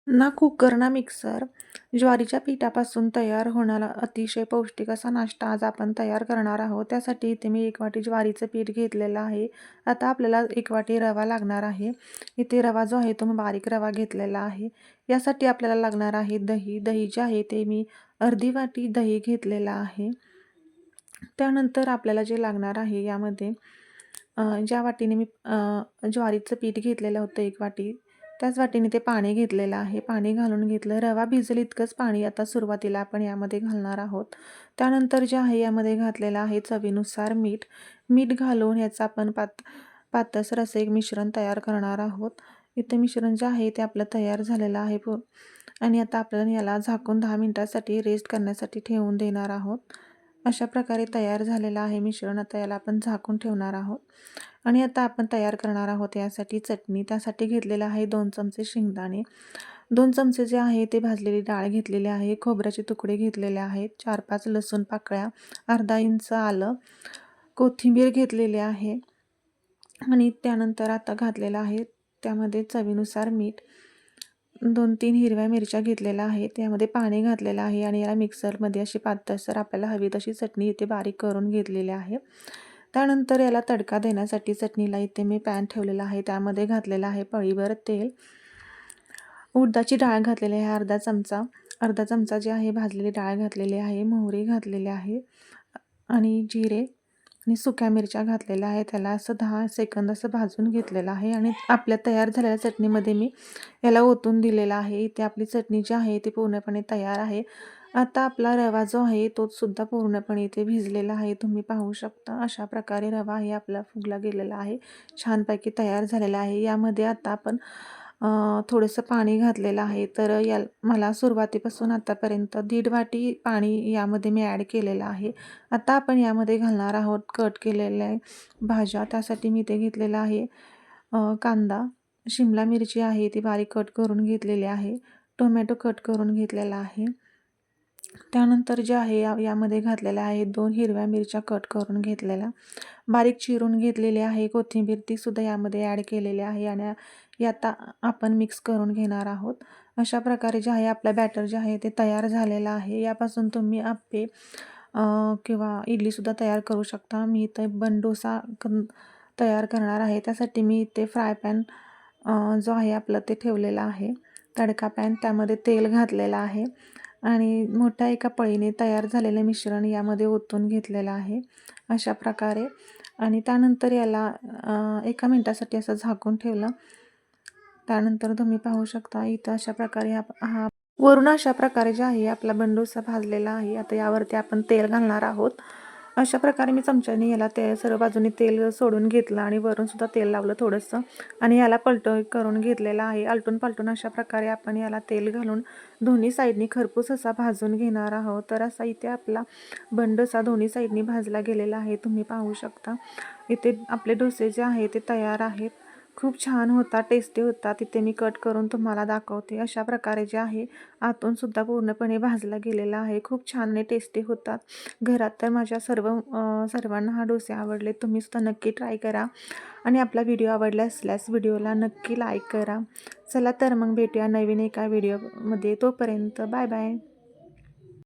ना कुकर ना मिक्सर. ज्वारीच्या पिठापासून तयार होणारा अतिशय पौष्टिक असा नाश्ता आज आपण तयार करणार आहोत. त्यासाठी इथे मी 1 वाटी ज्वारीचं पीठ घेतलेलं आहे. आता आपल्याला 1 वाटी रवा लागणार आहे. इथे रवा जो आहे तो मी बारीक रवा घेतलेला आहे. यासाठी आपल्याला लागणार आहे दही. दही जे आहे ते मी अर्धी वाटी दही घेतलेलं आहे. त्यानंतर आपल्याला जे लागणार आहे यामध्ये ज्या वाटीने मी ज्वारीचं पीठ घेतलेलं होतं 1 वाटी, त्याच वाटीने ते पाणी घेतलेलं आहे. पाणी घालून घेतलं. रवा भिजेल इतकंच पाणी आता सुरुवातीला आपण यामध्ये घालणार आहोत. त्यानंतर जे आहे यामध्ये घातलेलं आहे चवीनुसार मीठ. मीठ घालून याचं आपण पातळसर असं एक मिश्रण तयार करणार आहोत. इथे मिश्रण जे आहे ते आपलं तयार झालेलं आहे आणि आता आपल्याला याला झाकून 10 मिनिटासाठी रेस्ट करण्यासाठी ठेवून देणार आहोत. अशा प्रकारे तयार झालेलं आहे मिश्रण. आता याला आपण झाकून ठेवणार आहोत आणि आता आपण तयार करणार आहोत यासाठी चटणी. त्यासाठी घेतलेलं आहे 2 चमचे शेंगदाणे, 2 चमचे जे आहे ते भाजलेली डाळ घेतलेली आहे, खोबऱ्याचे तुकडे घेतलेले आहेत, 4-5 लसूण पाकळ्या, अर्धा इंच आलं, कोथिंबीर घेतलेली आहे आणि त्यानंतर आता घातलेलं आहे त्यामध्ये चवीनुसार मीठ, 2-3 हिरव्या मिरच्या घेतलेल्या आहेत. त्यामध्ये पाणी घातलेलं आहे आणि याला मिक्सरमध्ये अशी पातळसर आपल्याला हवी तशी चटणी इथे बारीक करून घेतलेली आहे. त्यानंतर याला तडका देण्यासाठी चटणीला इथे मी पॅन ठेवलेला आहे. त्यामध्ये घातलेलं आहे पळीभर तेल, उडदाची डाळ घातलेली आहे अर्धा चमचा जी आहे भाजलेली डाळ घातलेली आहे, मोहरी घातलेली आहे आणि जिरे आणि सुक्या मिरच्या घातलेल्या आहेत. त्याला असं 10 सेकंद असं भाजून घेतलेलं आहे आणि आपल्या तयार झालेल्या चटणीमध्ये मी याला ओतून दिलेलं आहे. इथे आपली चटणी जी आहे ती पूर्णपणे तयार आहे. आता आपला रवा जो आहे तो सुद्धा पूर्णपणे इथे भिजलेला आहे. तुम्ही पाहू शकता अशा प्रकारे रवा आहे आपला फुगला गेलेला आहे. छानपैकी तयार झालेला आहे. यामध्ये आता आपण थोडंसं पाणी घातलेलं आहे. तर मला सुरुवातीपासून आतापर्यंत 1.5 वाटी पाणी यामध्ये मी ॲड केलेलं आहे. आता आपण यामध्ये घालणार आहोत कट केलेल्या भाज्या. त्यासाठी मी ते घेतलेलं आहे कांदा, शिमला मिरची आहे ती बारीक कट करून घेतलेली आहे, टोमॅटो कट करून घेतलेला आहे. त्यानंतर जे आहे यामध्ये घातलेल्या आहे 2 हिरव्या मिरच्या कट करून घेतलेल्या, बारीक चिरून घेतलेली आहे कोथिंबीर, ती सुद्धा यामध्ये ॲड केलेली आहे आणि आता आपण मिक्स करून घेणार आहोत. अशा प्रकारे जे आहे आपलं बॅटर जे आहे ते तयार झालेलं आहे. यापासून तुम्ही आप्पे किंवा इडलीसुद्धा तयार करू शकता. मी इथं बनडोसा तयार करणार आहे. त्यासाठी मी इथे फ्राय पॅन जो आहे आपलं ते ठेवलेला आहे, तडका पॅन. त्यामध्ये तेल घातलेलं आहे आणि मोठ्या एका पळीने तयार झालेलं मिश्रण यामध्ये ओतून घेतलेलं आहे अशा प्रकारे आणि त्यानंतर याला 1 मिनिटासाठी असं झाकून ठेवलं. त्यानंतर तुम्ही पाहू शकता इथं अशा प्रकारे हा वरून अशा प्रकारे जे आहे आपला बनडोसा भाजलेला आहे. आता यावरती आपण तेल घालणार आहोत. अशा प्रकारे मी चमच्याने याला सर्व बाजूनी तेल सोडून घेतलं आणि वरून सुद्धा तेल लावलं थोडंसं आणि याला पलटं करून घेतलेलं आहे. आलटून पालटून अशा प्रकारे आपण याला तेल घालून दोन्ही साईडनी खरपूस असा भाजून घेणार आहोत. तर असा इथे आपला बनडोसा दोन्ही साईडनी भाजला गेलेला आहे. तुम्ही पाहू शकता इथे आपले डोसे जे आहे ते तयार आहेत. खूप छान होता, टेस्टी होता. तिथे मी कट करून तुम्हाला दाखवते. अशा प्रकारे जे आहे आतून सुद्धा पूर्णपणे भाजला गेलेला आहे. खूप छान आणि टेस्टी होतात. घरात तर माझ्या सर्वांना हा डोसे आवडले. तुम्ही सुद्धा नक्की ट्राय करा आणि आपला व्हिडिओ आवडला असल्यास व्हिडिओला नक्की लाईक करा. चला तर मग भेटूया नवीन एका व्हिडिओमध्ये. तोपर्यंत बाय बाय.